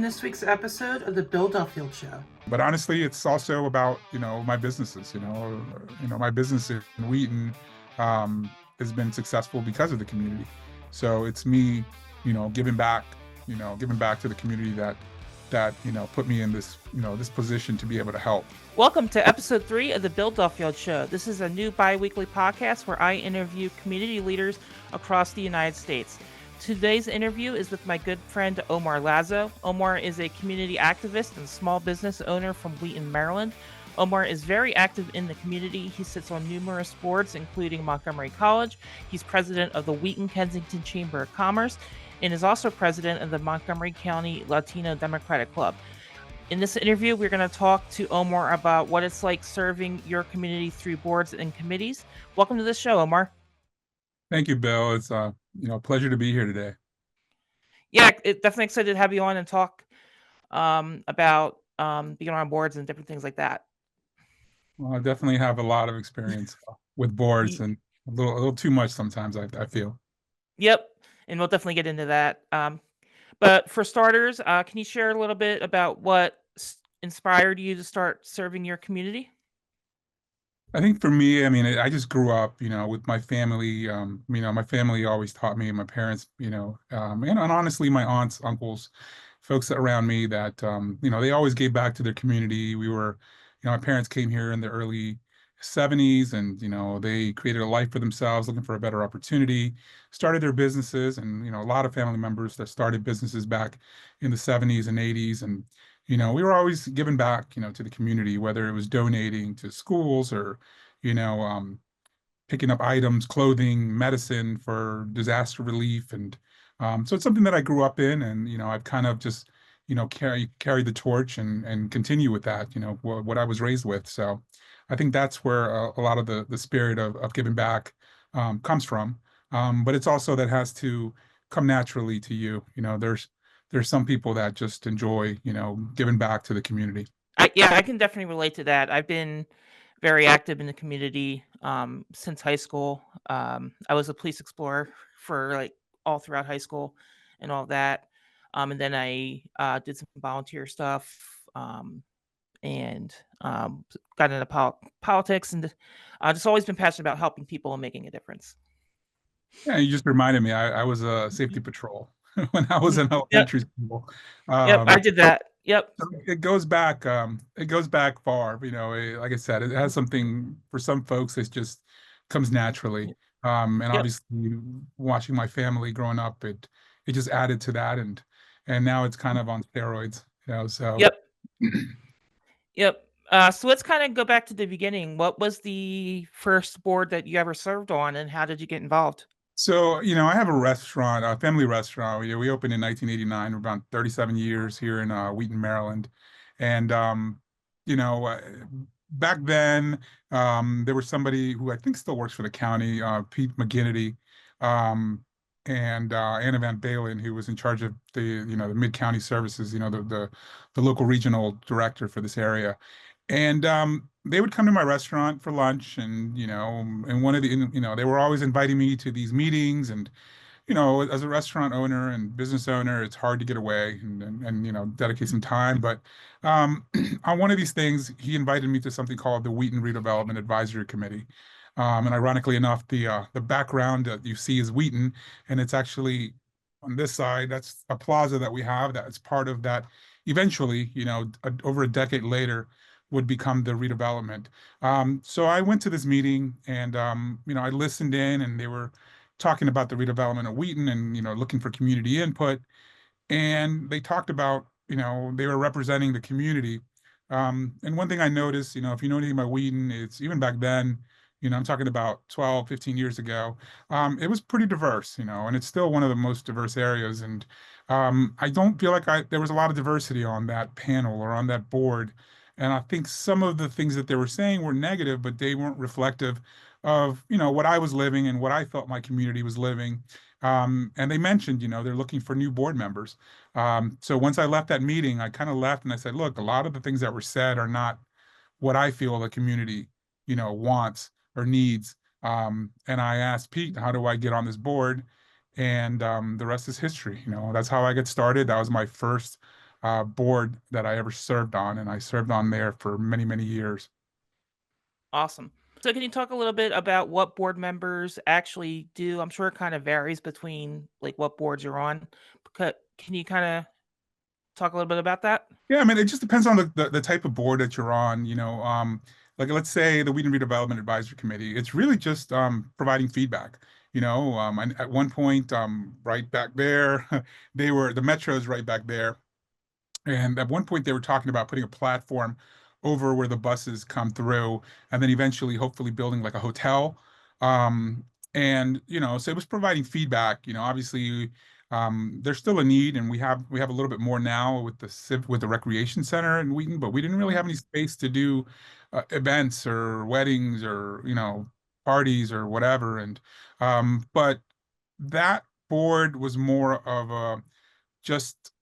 this week's episode of the Bill Duffield Show. But honestly, it's also about, my businesses, my business in Wheaton has been successful because of the community. So it's me, giving back to the community that put me in this, this position to be able to help. Welcome to episode 3 of the Bill Duffield Show. This is a new bi-weekly podcast where I interview community leaders across the United States. Today's interview is with my good friend Omar Lazo. Omar is a community activist and small business owner from Wheaton, Maryland. Omar is very active in the community. He sits on numerous boards, including Montgomery College. He's president of the Wheaton-Kensington Chamber of Commerce and is also president of the Montgomery County Latino Democratic Club. In this interview, we're going to talk to Omar about what it's like serving your community through boards and committees. Welcome to the show, Omar. Thank you, Bill. It's a pleasure to be here today. Yeah, definitely excited to have you on and talk about being on boards and different things like that. Well, I definitely have a lot of experience with boards and a little too much sometimes, I feel. Yep, and we'll definitely get into that. But for starters, can you share a little bit about what inspired you to start serving your community? I think for me, I just grew up, with my family. My family always taught me, my parents, and honestly, my aunts, uncles, folks around me that, they always gave back to their community. We were, my parents came here in the early 70s and, they created a life for themselves, looking for a better opportunity, started their businesses, and, a lot of family members that started businesses back in the 70s and 80s. And we were always giving back, to the community, whether it was donating to schools or, picking up items, clothing, medicine for disaster relief. And so it's something that I grew up in, and, I've kind of just, carry the torch and continue with that, what I was raised with. So I think that's where a lot of the spirit of giving back comes from. But it's also that has to come naturally to you. There's some people that just enjoy, giving back to the community. I can definitely relate to that. I've been very active in the community since high school. I was a police explorer for like all throughout high school and all that. And then I did some volunteer stuff and got into politics, and just always been passionate about helping people and making a difference. Yeah, you just reminded me, I was a safety patrol when I was in elementary school. Yep, I did that. Yep. It goes back far. Like I said, it has something for some folks. It just comes naturally. And Yep. obviously, watching my family growing up, it just added to that, and now it's kind of on steroids. So Yep. Yep. So let's kind of go back to the beginning. What was the first board that you ever served on, and how did you get involved? So, I have a restaurant, a family restaurant. We opened in 1989. We're about 37 years here in Wheaton, Maryland. And, back then, there was somebody who I think still works for the county, Pete McGinnity, and Anna Van Balen, who was in charge of the mid-county services, the local regional director for this area. And they would come to my restaurant for lunch, and and one of the they were always inviting me to these meetings. And as a restaurant owner and business owner, it's hard to get away and dedicate some time. But on one of these things, he invited me to something called the Wheaton Redevelopment Advisory Committee. And ironically enough, the background that you see is Wheaton, and it's actually on this side. That's a plaza that we have that's part of that. Eventually, over a decade later, would become the redevelopment. So I went to this meeting, and I listened in, and they were talking about the redevelopment of Wheaton and looking for community input. And they talked about they were representing the community. And one thing I noticed, if you know anything about Wheaton, it's even back then. I'm talking about 12, 15 years ago. It was pretty diverse, and it's still one of the most diverse areas. And I don't feel like there was a lot of diversity on that panel or on that board. And I think some of the things that they were saying were negative, but they weren't reflective of, what I was living and what I felt my community was living. And they mentioned, they're looking for new board members. So once I left that meeting, I kind of left and I said, look, a lot of the things that were said are not what I feel the community, wants or needs. And I asked Pete, how do I get on this board? And the rest is history. That's how I got started. That was my first board that I ever served on, and I served on there for many, many years. Awesome. So can you talk a little bit about what board members actually do? I'm sure it kind of varies between like what boards you're on. Can you kind of talk a little bit about that? Yeah, I mean, it just depends on the type of board that you're on, like let's say the Wheaton Redevelopment Advisory Committee, it's really just providing feedback. And at one point, right back there, the Metro's right back there. And at one point, they were talking about putting a platform over where the buses come through, and then eventually, hopefully, building like a hotel. Um, so it was providing feedback. Obviously, there's still a need, and we have a little bit more now with the recreation center in Wheaton, but we didn't really have Mhm. any space to do events or weddings or parties or whatever. But that board was more of a just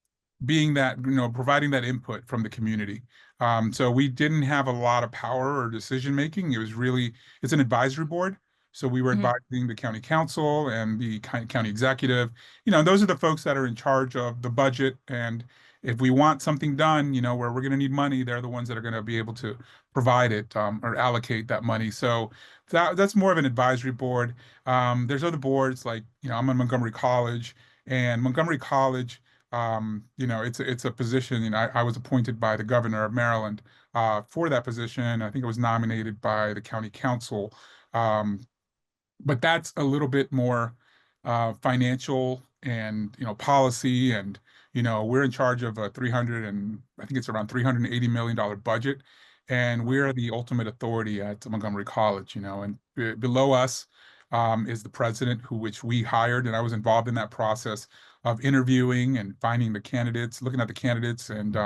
being that, providing that input from the community. So we didn't have a lot of power or decision making. It's an advisory board. So we were Mhm. advising the county council and the county executive. And those are the folks that are in charge of the budget. And if we want something done, where we're going to need money, they're the ones that are going to be able to provide it, or allocate that money. So that's more of an advisory board. There's other boards like, I'm in Montgomery College, and Montgomery College, it's a position. I was appointed by the governor of Maryland for that position. I think it was nominated by the county council. Um, but that's a little bit more financial and policy, and we're in charge of a 300, and I think it's around $380 million budget, and we're the ultimate authority at Montgomery College. And below us is the president, which we hired, and I was involved in that process of interviewing and finding the candidates, looking at the candidates, and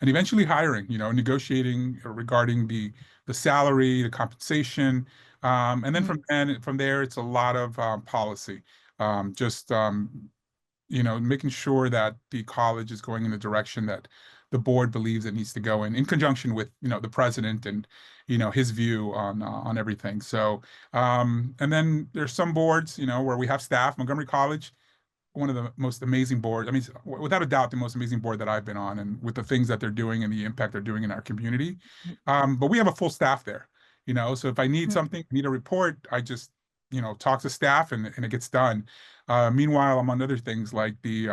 eventually hiring. Negotiating regarding the salary, the compensation, and then Mhm. from there, it's a lot of policy. Just making sure that the college is going in the direction that the board believes it needs to go in conjunction with the president and his view on everything. So and then there's some boards where we have staff. Montgomery College, one of the most amazing boards. I mean, without a doubt, the most amazing board that I've been on, and with the things that they're doing and the impact they're doing in our community. But we have a full staff there, so if I need Mhm. something, need a report, I just, talk to staff, and it gets done. Meanwhile, I'm on other things like the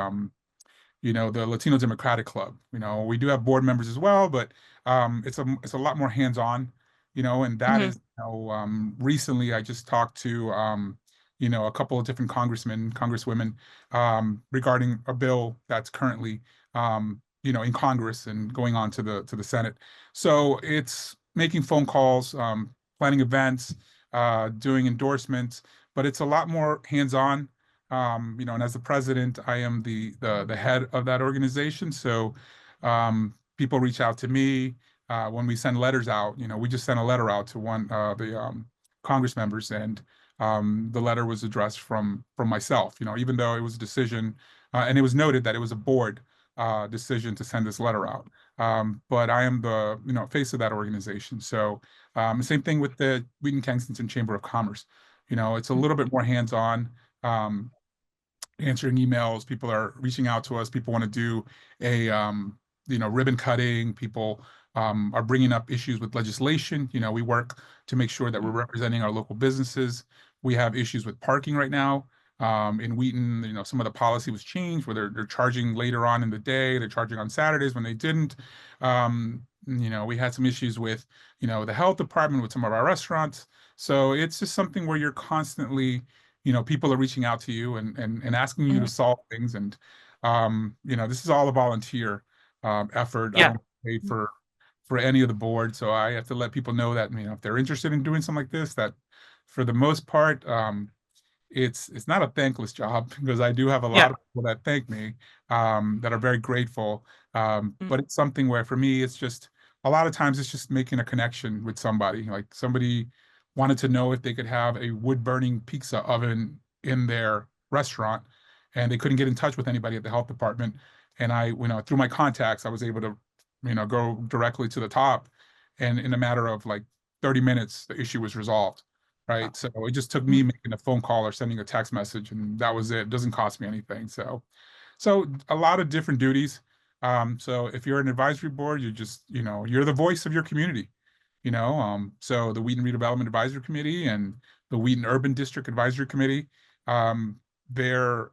Latino Democratic Club. We do have board members as well, but it's a lot more hands-on, and that Mhm. is, recently I just talked to a couple of different congressmen, congresswomen, regarding a bill that's currently in Congress and going on to the Senate. So it's making phone calls, planning events, doing endorsements, but it's a lot more hands-on. And as the president, I am the head of that organization. So people reach out to me when we send letters out. We just sent a letter out to one the Congress members, and the letter was addressed from myself. Even though it was a decision, and it was noted that it was a board decision to send this letter out. But I am the face of that organization. So same thing with the Wheaton Kensington Chamber of Commerce. It's a little bit more hands-on. Um, Answering emails. People are reaching out to us. People want to do a ribbon cutting. People are bringing up issues with legislation. We work to make sure that we're Mhm. representing our local businesses. We have issues with parking right now. In Wheaton, some of the policy was changed where they're charging later on in the day. They're charging on Saturdays when they didn't. We had some issues with, the health department with some of our restaurants. So it's just something where you're constantly, people are reaching out to you and asking you to Mhm. solve things. And this is all a volunteer effort. I Yeah. don't pay for any of the board, so I have to let people know that if they're interested in doing something like this, that for the most part, it's not a thankless job because I do have a lot Yeah. of people that thank me, that are very grateful. Mm. But it's something where for me, it's just a lot of times it's just making a connection with somebody. Like somebody wanted to know if they could have a wood burning pizza oven in their restaurant, and they couldn't get in touch with anybody at the health department. And I, through my contacts, I was able to, go directly to the top, and in a matter of like 30 minutes, the issue was resolved. Wow. Right. So it just took me Mhm. making a phone call or sending a text message, and that was it. It doesn't cost me anything. So a lot of different duties. So if you're an advisory board, you're just, you're the voice of your community, so the Wheaton Redevelopment Advisory Committee and the Wheaton Urban District Advisory Committee, um, they're,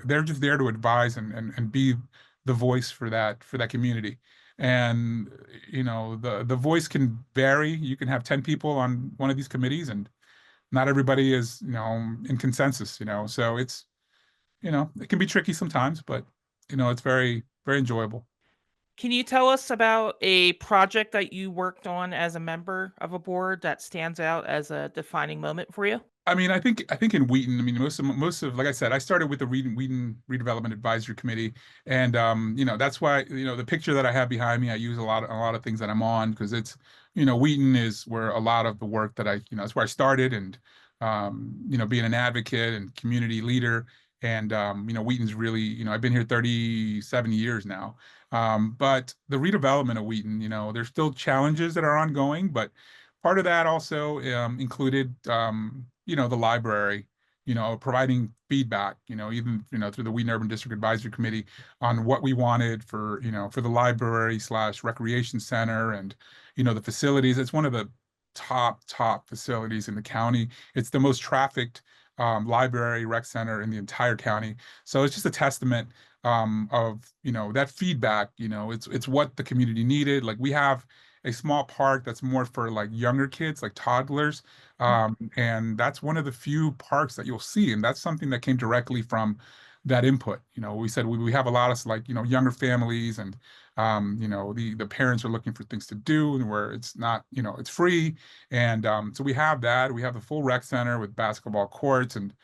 they're just there to advise and be the voice for that community. And, the voice can vary. You can have 10 people on one of these committees, and not everybody is, in consensus, so it's, it can be tricky sometimes, but, it's very, very enjoyable. Can you tell us about a project that you worked on as a member of a board that stands out as a defining moment for you? I mean, I think in Wheaton, I mean, most of like I said, I started with the Wheaton Redevelopment Advisory Committee, and that's why the picture that I have behind me, I use a lot of things that I'm on, because it's Wheaton is where a lot of the work that that's where I started, and being an advocate and community leader, and Wheaton's really, I've been here 37 years now, but the redevelopment of Wheaton, there's still challenges that are ongoing, but part of that also included the library, providing feedback, even, through the Wheaton Urban District Advisory Committee, on what we wanted for, for the library slash recreation center, and, the facilities. It's one of the top facilities in the county. It's the most trafficked library rec center in the entire county. So it's just a testament of, that feedback. It's what the community needed. Like, we have a small park that's more for like younger kids, like toddlers. And that's one of the few parks that you'll see. And that's something that came directly from that input. We said we have a lot of, like, younger families, and the parents are looking for things to do, and where it's not, it's free. And so we have that. We have the full rec center with basketball courts. And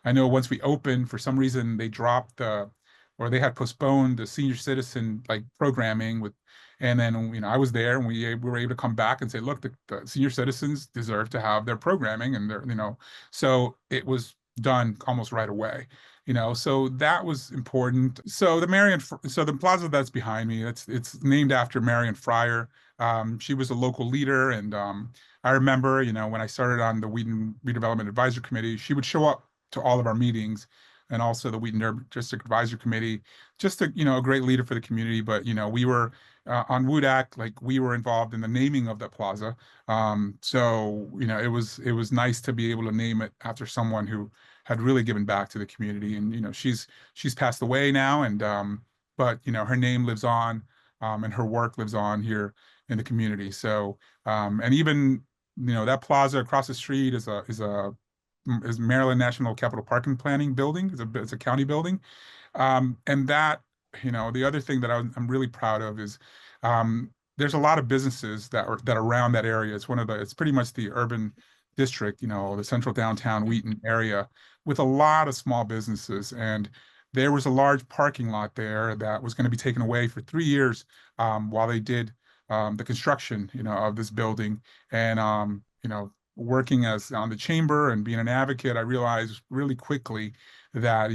I know once we opened, for some reason they dropped or they had postponed the senior citizen like programming with. And then, I was there, and we were able to come back and say, look, the senior citizens deserve to have their programming, and so it was done almost right away, so that was important. So the plaza that's behind me, it's named after Marion Fryer. She was a local leader. And I remember, when I started on the Wheaton Redevelopment Advisory Committee, she would show up to all of our meetings, and also the Wheaton Urban District Advisory Committee, just a great leader for the community. But we were on WUDAC, like, we were involved in the naming of the plaza. So it was nice to be able to name it after someone who had really given back to the community. And she's passed away now, and but her name lives on, and her work lives on here in the community. So and even that plaza across the street is Maryland National Capital Park and Planning Building. It's a county building. And that, the other thing that I'm really proud of is there's a lot of businesses that are around that area. It's pretty much the urban district, the central downtown Wheaton area, with a lot of small businesses. And there was a large parking lot there that was going to be taken away for 3 years while they did the construction, of this building. And working as on the chamber and being an advocate, I realized really quickly that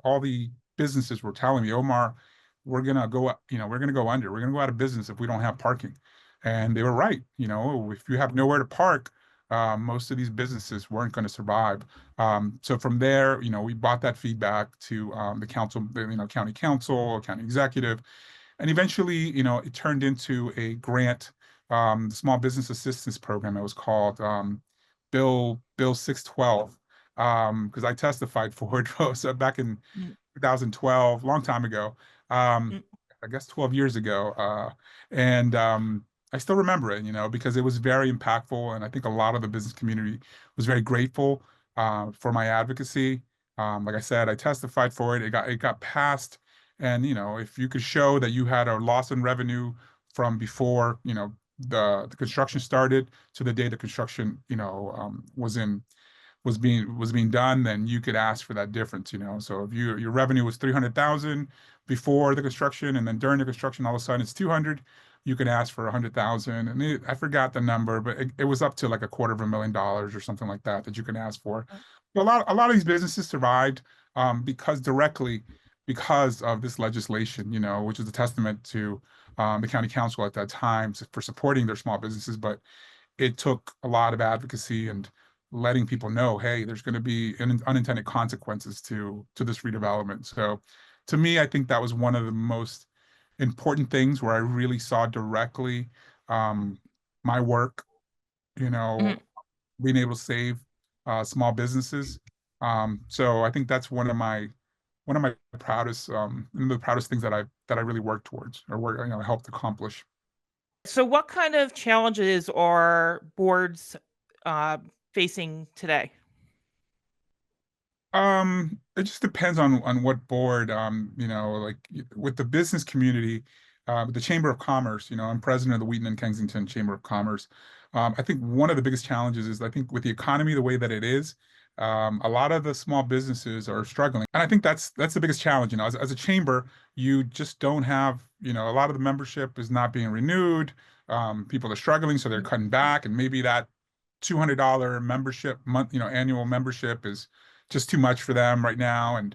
all the businesses were telling me, Omar, we're gonna go under. We're gonna go out of business if we don't have parking. And they were right. If you have nowhere to park, most of these businesses weren't going to survive. So from there, we brought that feedback to the council, county council, county executive, and eventually, it turned into a grant, the Small Business Assistance Program. It was called Bill 612, because I testified for it so back in Mm, 2012, long time ago. mm, I guess 12 years ago. And I still remember it, because it was very impactful. And I think a lot of the business community was very grateful for my advocacy. Like I said, I testified for it. It got passed. And, if you could show that you had a loss in revenue from before, the construction started to the day the construction, was being done, then you could ask for that difference. So if your revenue was 300,000 before the construction, and then during the construction, all of a sudden it's 200, you can ask for 100,000. And I forgot the number, but it was up to like $250,000 or something like that you can ask for. mm, But a lot of these businesses survived because of this legislation, which is a testament to the county council at that time for supporting their small businesses. But it took a lot of advocacy and letting people know, hey, there's going to be unintended consequences to this redevelopment. So to me, I think that was one of the most important things where I really saw directly um, my work, you know, Mhm. being able to save small businesses. So I think that's one of my proudest one of the proudest things that I really worked towards or work, helped accomplish. So, what kind of challenges are boards uh, facing today? It just depends on what board. Like with the business community, the Chamber of Commerce. I'm president of the Wheaton and Kensington Chamber of Commerce. I think one of the biggest challenges is I think with the economy the way that it is, a lot of the small businesses are struggling, and I think that's the biggest challenge. As a chamber, you just don't have, a lot of the membership is not being renewed. People are struggling, so they're cutting back, and maybe that $200 membership month, annual membership is just too much for them right now. And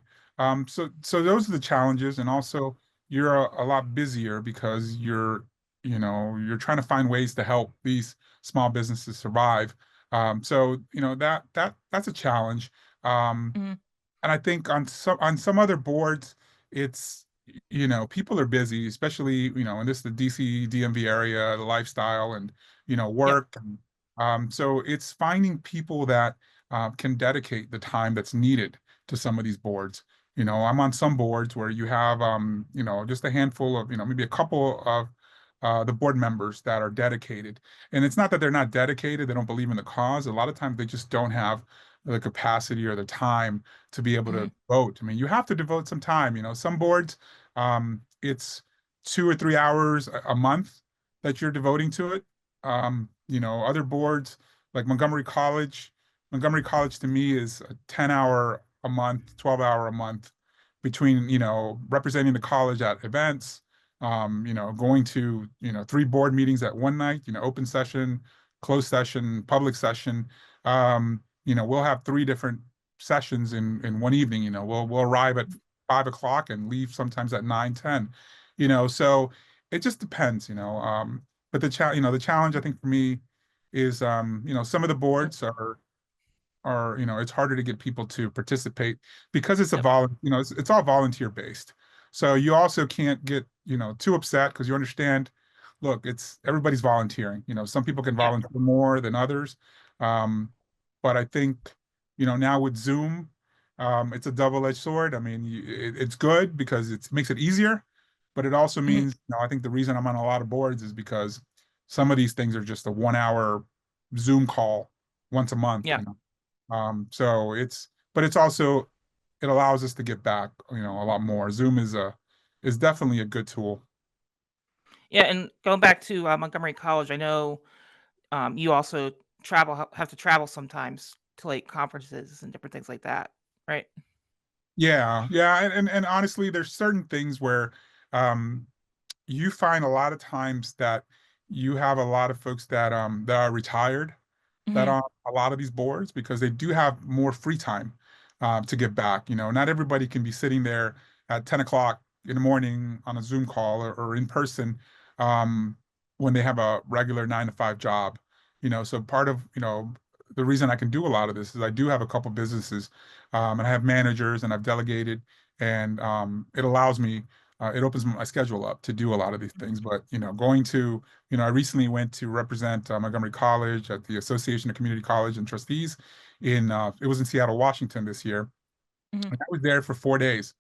so those are the challenges. And also you're a lot busier because you're trying to find ways to help these small businesses survive. That's a challenge. Um, Mhm. and I think on some other boards, it's people are busy, especially in the DC DMV area, the lifestyle and Yep. work. And, so it's finding people that can dedicate the time that's needed to some of these boards. I'm on some boards where you have just a handful of maybe a couple of the board members that are dedicated. And it's not that they're not dedicated, they don't believe in the cause. A lot of times they just don't have the capacity or the time to be able Mhm. to vote. I mean, you have to devote some time. Some boards, it's 2 or 3 hours a month that you're devoting to it. Other boards like Montgomery College to me is a 10-hour a month, 12-hour a month between, representing the college at events, going to, 3 board meetings at one night, open session, closed session, public session. We'll have 3 different sessions in one evening. We'll arrive at 5 o'clock and leave sometimes at 9, 10. So it just depends. But the challenge I think for me is some of the Yep. boards are it's harder to get people to participate because it's a Yep. it's all volunteer based. So you also can't get too upset because you understand, look, it's everybody's volunteering. Some people can Yeah. volunteer more than others. um, but I think now with Zoom, it's a double-edged sword. I mean, it's good because it makes it easier, but it also Mhm. means I think the reason I'm on a lot of boards is because some of these things are just a 1 hour Zoom call once a month. Yeah. So but it's also, it allows us to get back, a lot more. Zoom is definitely a good tool. Yeah. And going back to Montgomery College, I know you also have to travel sometimes to like conferences and different things like that, right? Yeah, yeah, and honestly, there's certain things where um, you find a lot of times that you have a lot of folks that are retired that Hmm. are on a lot of these boards because they do have more free time to give back. Not everybody can be sitting there at 10 o'clock in the morning on a Zoom call or in person um, when they have a regular 9 to 5 job. So part of, the reason I can do a lot of this is I do have a couple businesses, and I have managers and I've delegated, and it opens my schedule up to do a lot of these things. But, I recently went to represent Montgomery College at the Association of Community College and Trustees it was in Seattle, Washington this year. Hmm. And I was there for 4 days.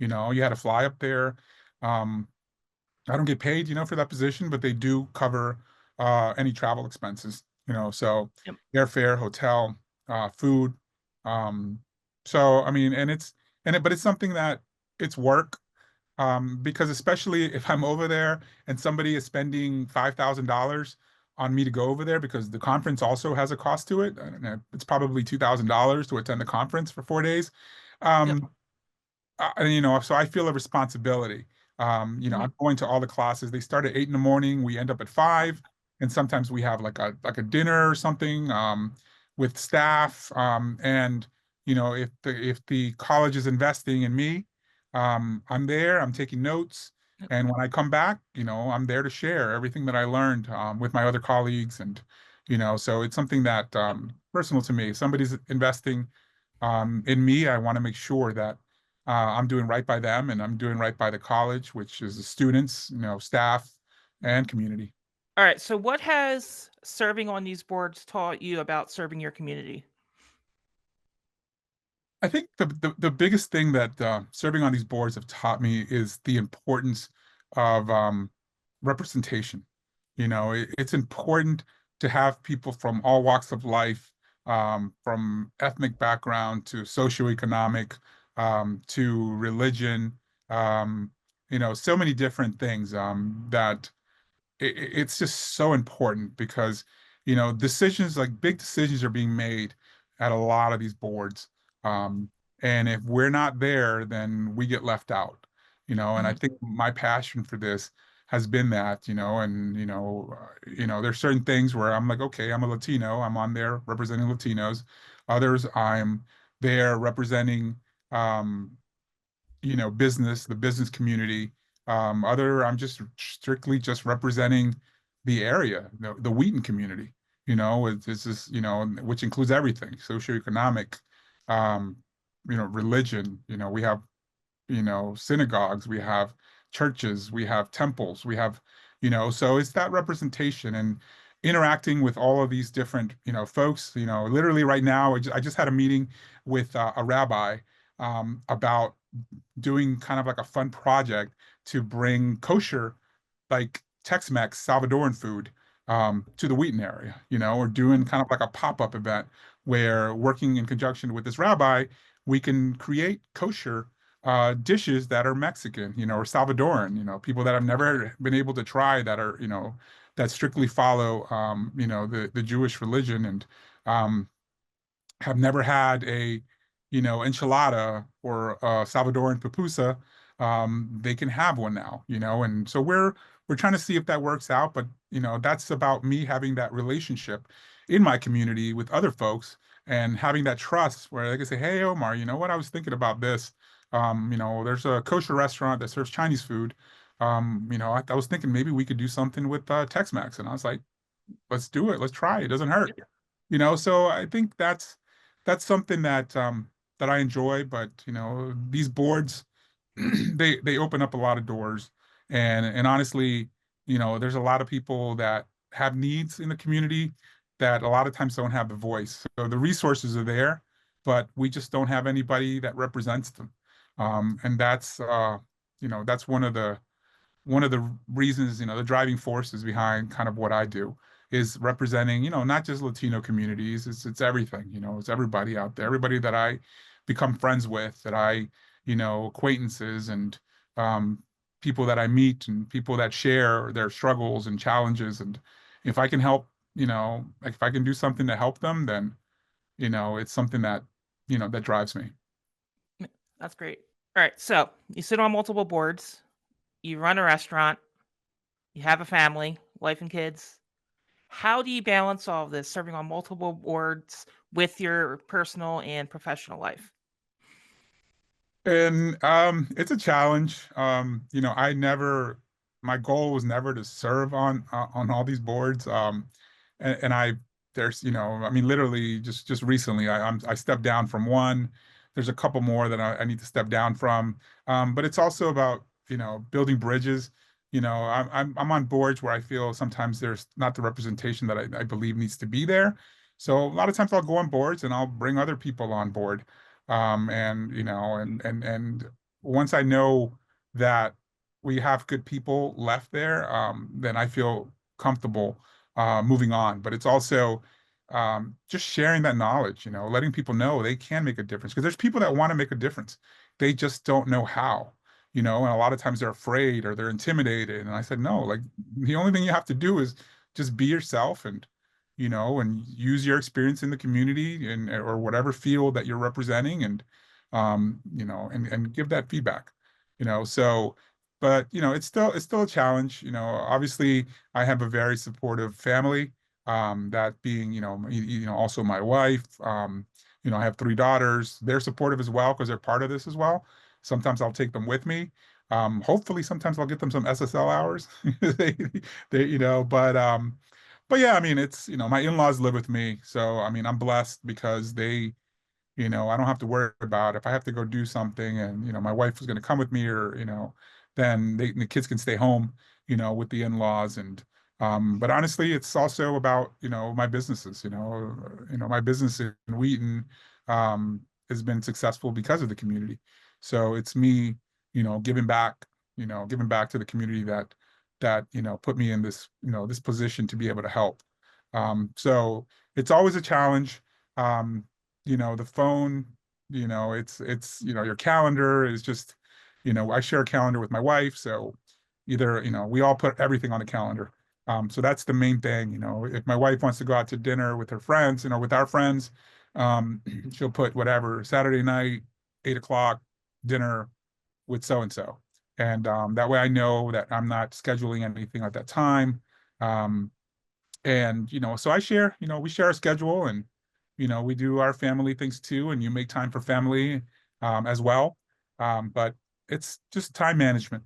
You had to fly up there. Um, I don't get paid, for that position, but they do cover any travel expenses, so Yep. airfare, hotel, food. Um, so I mean, but it's something that it's work, because especially if I'm over there and somebody is spending $5,000 on me to go over there because the conference also has a cost to it. I don't know, it's probably $2,000 to attend the conference for 4 days. Yep. Um, so I feel a responsibility. Hmm. I'm going to all the classes. They start at 8 in the morning. We end up at 5, and sometimes we have like a dinner or something with staff. And if the college is investing in me, I'm there. I'm taking notes, Yep. and when I come back, I'm there to share everything that I learned with my other colleagues, and so it's something that Yep. personal to me. If somebody's investing in me, I want to make sure that I'm doing right by them, and I'm doing right by the college, which is the students, staff, and community. All right. So, what has serving on these boards taught you about serving your community? I think the biggest thing that serving on these boards have taught me is the importance of representation. It's important to have people from all walks of life, from ethnic background to socioeconomic, to religion, um, so many different things that it's just so important because decisions, like big decisions, are being made at a lot of these boards, um, and if we're not there, then we get left out. And I Mhm. think my passion for this has been that, and there's certain things where I'm like, okay, I'm a Latino, I'm on there representing Latinos. Others, I'm there representing um, the business community. I'm just strictly just representing the area, the Wheaton community. It's just, which includes everything, socioeconomic, um, religion. We have, synagogues, we have churches, we have temples, we have, so it's that representation and interacting with all of these different, folks. Literally right now, I just had a meeting with a rabbi about doing kind of like a fun project to bring kosher, like Tex-Mex Salvadoran food to the Wheaton area, or doing kind of like a pop-up event where working in conjunction with this rabbi, we can create kosher dishes that are Mexican, or Salvadoran, people that have never been able to try that are, that strictly follow, the Jewish religion and have never had a, enchilada or a Salvadoran pupusa, they can have one now, and so we're trying to see if that works out. But that's about me having that relationship in my community with other folks and having that trust where they can say, "Hey, Omar, you know what? I was thinking about this. There's a kosher restaurant that serves Chinese food. I was thinking maybe we could do something with Tex-Mex." And I was like, "Let's do it. Let's try. It doesn't hurt." So I think that's something that I enjoy. But these boards, they open up a lot of doors, and honestly, there's a lot of people that have needs in the community that a lot of times don't have the voice. So the resources are there, but we just don't have anybody that represents them. And that's one of the reasons, the driving forces behind kind of what I do is representing, not just Latino communities, it's everything, it's everybody out there, everybody that I become friends with, that I, acquaintances and um, people that I meet and people that share their struggles and challenges. And if I can help, like if I can do something to help them, then, it's something that drives me. That's great. All right. So, you sit on multiple boards, you run a restaurant, you have a family, wife and kids. How do you balance all of this, serving on multiple boards with your personal and professional life? And it's a challenge. My goal was never to serve on all these boards. And there's, I mean, literally just recently, I stepped down from one. There's a couple more that I need to step down from. But it's also about, building bridges. I'm on boards where I feel sometimes there's not the representation that I believe needs to be there. So a lot of times I'll go on boards and I'll bring other people on board. And once I know that we have good people left there, then I feel comfortable moving on. But it's also just sharing that knowledge, letting people know they can make a difference. Because there's people that want to make a difference. They just don't know how, and a lot of times they're afraid or they're intimidated. And I said, no, like the only thing you have to do is just be yourself and use your experience in the community and or whatever field that you're representing and give that feedback. So but it's still a challenge. Obviously I have a very supportive family, that being, also my wife. I have three daughters. They're supportive as well because they're part of this as well. Sometimes I'll take them with me. Hopefully sometimes I'll get them some SSL hours. They, but yeah, I mean, it's, my in-laws live with me. So, I mean, I'm blessed because I don't have to worry about if I have to go do something and, my wife is going to come with me or, then the kids can stay home, with the in-laws. But honestly, it's also about, my businesses, my business in Wheaton, has been successful because of the community. So it's me, giving back to the community that, put me in this, this position to be able to help. So it's always a challenge. Um, the phone, your calendar is just, I share a calendar with my wife. So either, we all put everything on the calendar. So that's the main thing. If my wife wants to go out to dinner with her friends, with our friends, um, she'll put whatever, Saturday night, 8 o'clock, dinner with so and so. And that way I know that I'm not scheduling anything at that time. Um, and so I share, we share a schedule, and we do our family things too, and you make time for family as well. But it's just time management.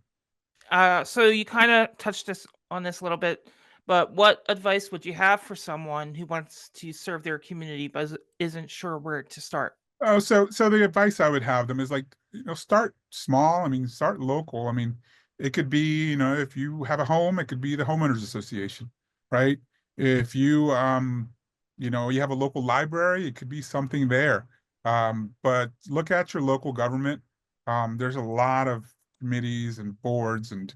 So you kind of touched on this a little bit, but what advice would you have for someone who wants to serve their community but isn't sure where to start? Oh, so the advice I would have them is like, start small. I mean, start local. I mean, it could be, if you have a home, it could be the homeowners association, right? If you have a local library, it could be something there. But look at your local government. There's a lot of committees and boards, and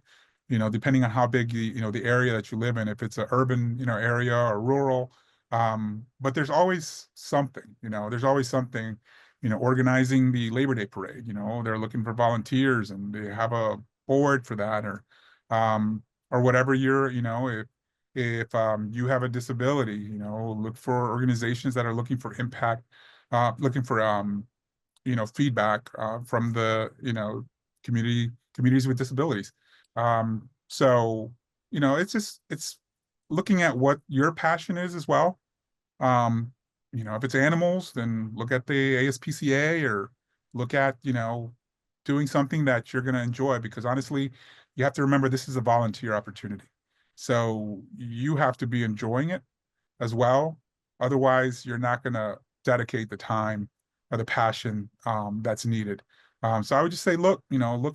depending on how big the area that you live in, if it's an urban, area or rural, but there's always something, there's always something, organizing the Labor Day parade, they're looking for volunteers and they have a board for that, or whatever if you have a disability, look for organizations that are looking for impact, looking for, feedback, from the, communities with disabilities. So, it's looking at what your passion is as well. Um, if it's animals, then look at the ASPCA, or look at, doing something that you're going to enjoy, because honestly, you have to remember this is a volunteer opportunity. So you have to be enjoying it as well. Otherwise, you're not going to dedicate the time or the passion that's needed. So I would just say, look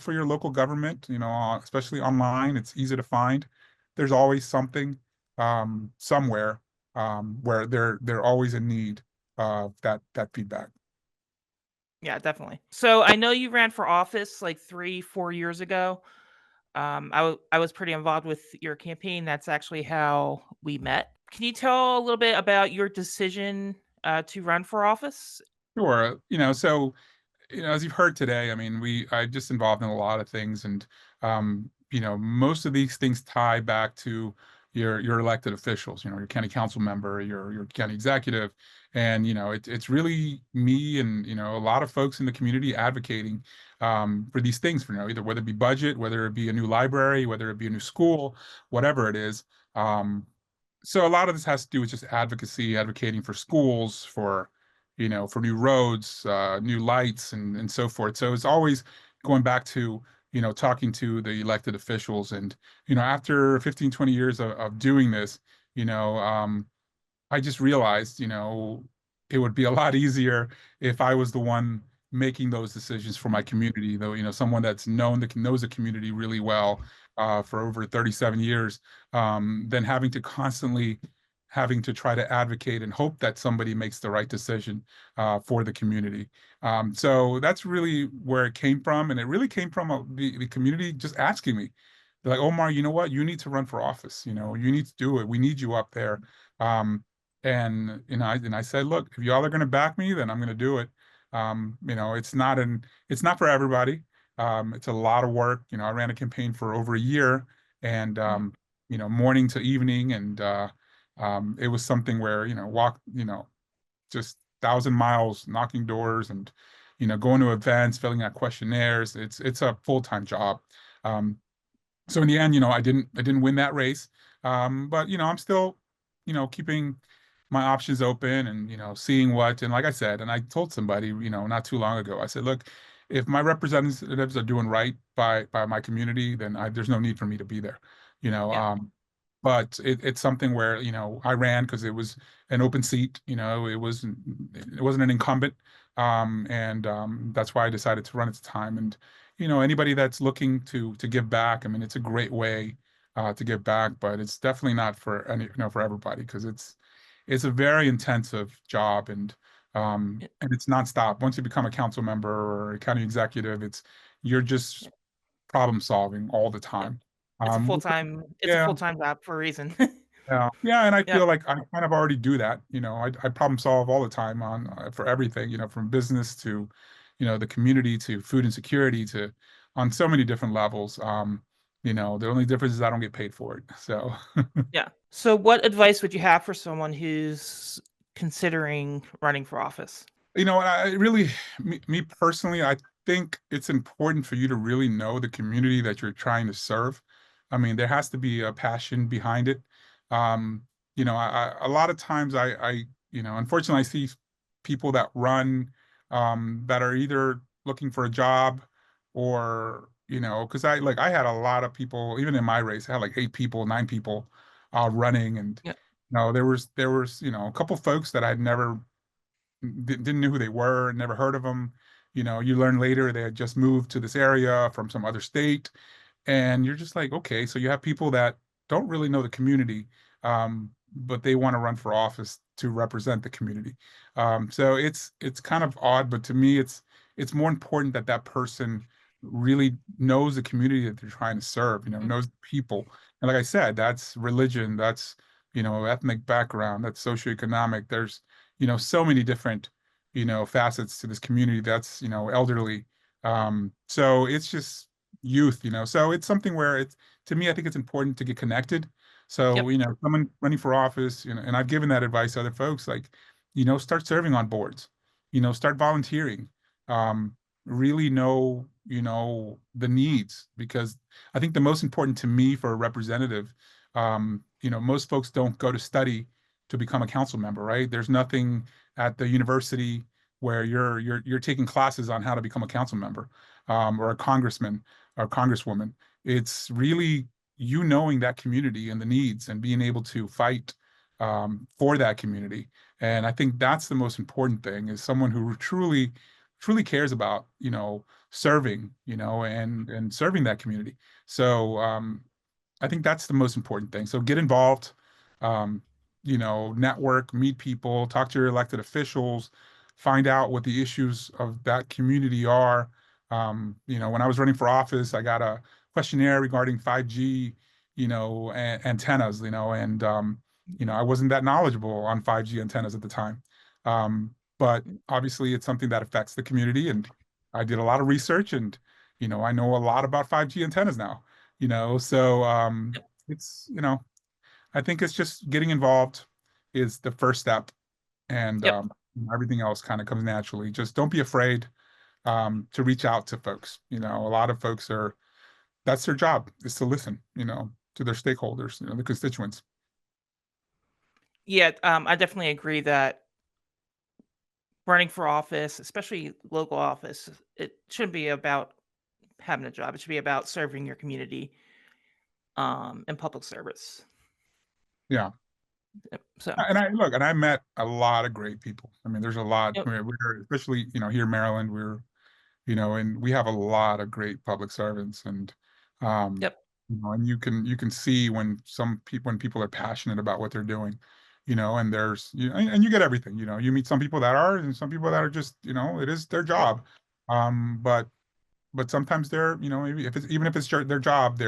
for your local government, especially online. It's easy to find. There's always something somewhere where they're always in need of that feedback. Yeah, definitely. So I know you ran for office like 3, 4 years ago. I was pretty involved with your campaign. That's actually how we met. Can you tell a little bit about your decision to run for office? Sure. So as you've heard today, I mean, I'm just involved in a lot of things, and most of these things tie back to your elected officials, your county council member, your county executive, and it's really me and a lot of folks in the community advocating for these things, for either whether it be budget, whether it be a new library, whether it be a new school, whatever it is. Um, so a lot of this has to do with just advocacy, advocating for schools, for new roads, new lights, and so forth. So it's always going back to, talking to the elected officials. And, after 15, 20 years of doing this, you know, um, I just realized, it would be a lot easier if I was the one making those decisions for my community, though, someone that's knows the community really well, for over 37 years, than having to try to advocate and hope that somebody makes the right decision, for the community. So that's really where it came from. And it really came from the community just asking me. They're like, Omar, you know what? You need to run for office. You need to do it. We need you up there. Um, and I said, look, if y'all are going to back me, then I'm going to do it. It's not for everybody. It's a lot of work. I ran a campaign for over a year, and Mhm. morning to evening, and it was something where walk, just 1,000 miles, knocking doors, and going to events, filling out questionnaires. It's a full-time job. Um, so in the end, I didn't win that race. But I'm still, keeping my options open, and seeing and like I said, and I told somebody, not too long ago, I said, look, if my representatives are doing right by my community, then there's no need for me to be there. You know, Yeah. um, but it's something where, I ran because it was an open seat, it wasn't an incumbent. And that's why I decided to run at the time. And anybody that's looking to give back, I mean, it's a great way to give back, but it's definitely not for for everybody, because it's a very intensive job, and it's nonstop. Once you become a council member or a county executive, you're just Yeah. problem solving all the Yeah. time. It's a Um, full which- time. It's a yeah, full time job for a reason. yeah, yeah, and I Yep. feel like I kind of already do that. I problem solve all the time on for everything. From business to, the community, to food insecurity, to on so many different levels. The only difference is I don't get paid for it. So. Yeah. So, what advice would you have for someone who's considering running for office? I really, me personally, I think it's important for you to really know the community that you're trying to serve. I mean, there has to be a passion behind it. Um, a lot of times unfortunately, I see people that run that are either looking for a job, or, because I had a lot of people, even in my race, I had like 8 people, 9 people running. And, Yeah. there was, a couple folks that I'd never didn't know who they were, never heard of them. You learn later they had just moved to this area from some other state, and you're just like, okay, so you have people that don't really know the community, but they want to run for office to represent the community. So it's kind of odd, but to me, it's more important that that person really knows the community that they're trying to serve. Mhm. Knows the people, and like I said, that's religion, that's ethnic background, that's socioeconomic. There's so many different facets to this community that's elderly. So it's just youth, so it's something where it's to me, I think it's important to get connected. So, Yep. someone running for office, and I've given that advice to other folks, like, start serving on boards, start volunteering, um, really know, the needs, because I think the most important to me for a representative, most folks don't go to study to become a council member, right? There's nothing at the university where you're taking classes on how to become a council member, or a congressman or congresswoman. It's really you knowing that community and the needs, and being able to fight for that community. And I think that's the most important thing, is someone who truly cares about serving, and serving that community. So I think that's the most important thing. So get involved, um, network, meet people, talk to your elected officials, find out what the issues of that community are. When I was running for office, I got a questionnaire regarding 5G, antennas, I wasn't that knowledgeable on 5G antennas at the time. But obviously it's something that affects the community, and I did a lot of research, and, I know a lot about 5G antennas now, so it's, I think it's just getting involved is the first step, and Yep. everything else kind of comes naturally. Just don't be afraid to reach out to folks. A lot of folks that's their job, is to listen, to their stakeholders, the constituents. Yeah. I definitely agree that running for office, especially local office, it shouldn't be about having a job. It should be about serving your community, and public service. Yeah. Yep. So, And I met a lot of great people. I mean, there's a lot. yep. We're especially, here in Maryland, and we have a lot of great public servants, and um, Yep. and you can see when people are passionate about what they're doing, and and you get everything. You meet some people that are, and some people that are just, it is their Yep. job. But sometimes they're, maybe even if it's their job,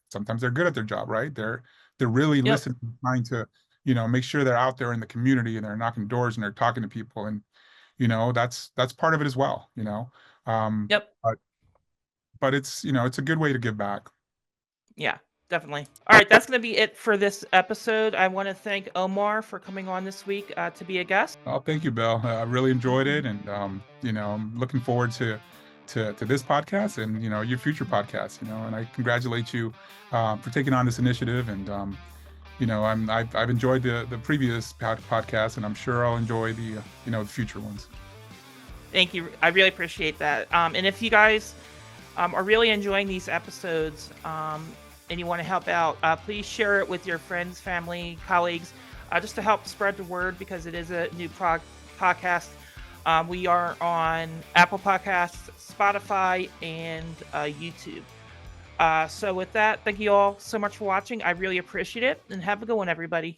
sometimes they're good at their job, right? They're really Yep. listening, trying to, make sure they're out there in the community, and they're knocking doors, and they're talking to people, and that's part of it as well. Um, Yep. but it's a good way to give back. Yeah, definitely. All right, that's going to be it for this episode. I want to thank Omar for coming on this week to be a guest. Oh, thank you, Bill. I really enjoyed it, and I'm looking forward to this podcast, and your future podcasts. And I congratulate you for taking on this initiative, and I've enjoyed the previous podcast, and I'm sure I'll enjoy the future ones. Thank you. I really appreciate that. And if you guys are really enjoying these episodes, and you want to help out, please share it with your friends, family, colleagues, just to help spread the word, because it is a new podcast. We are on Apple Podcasts, Spotify, and YouTube. So with that, thank you all so much for watching. I really appreciate it, and have a good one, everybody.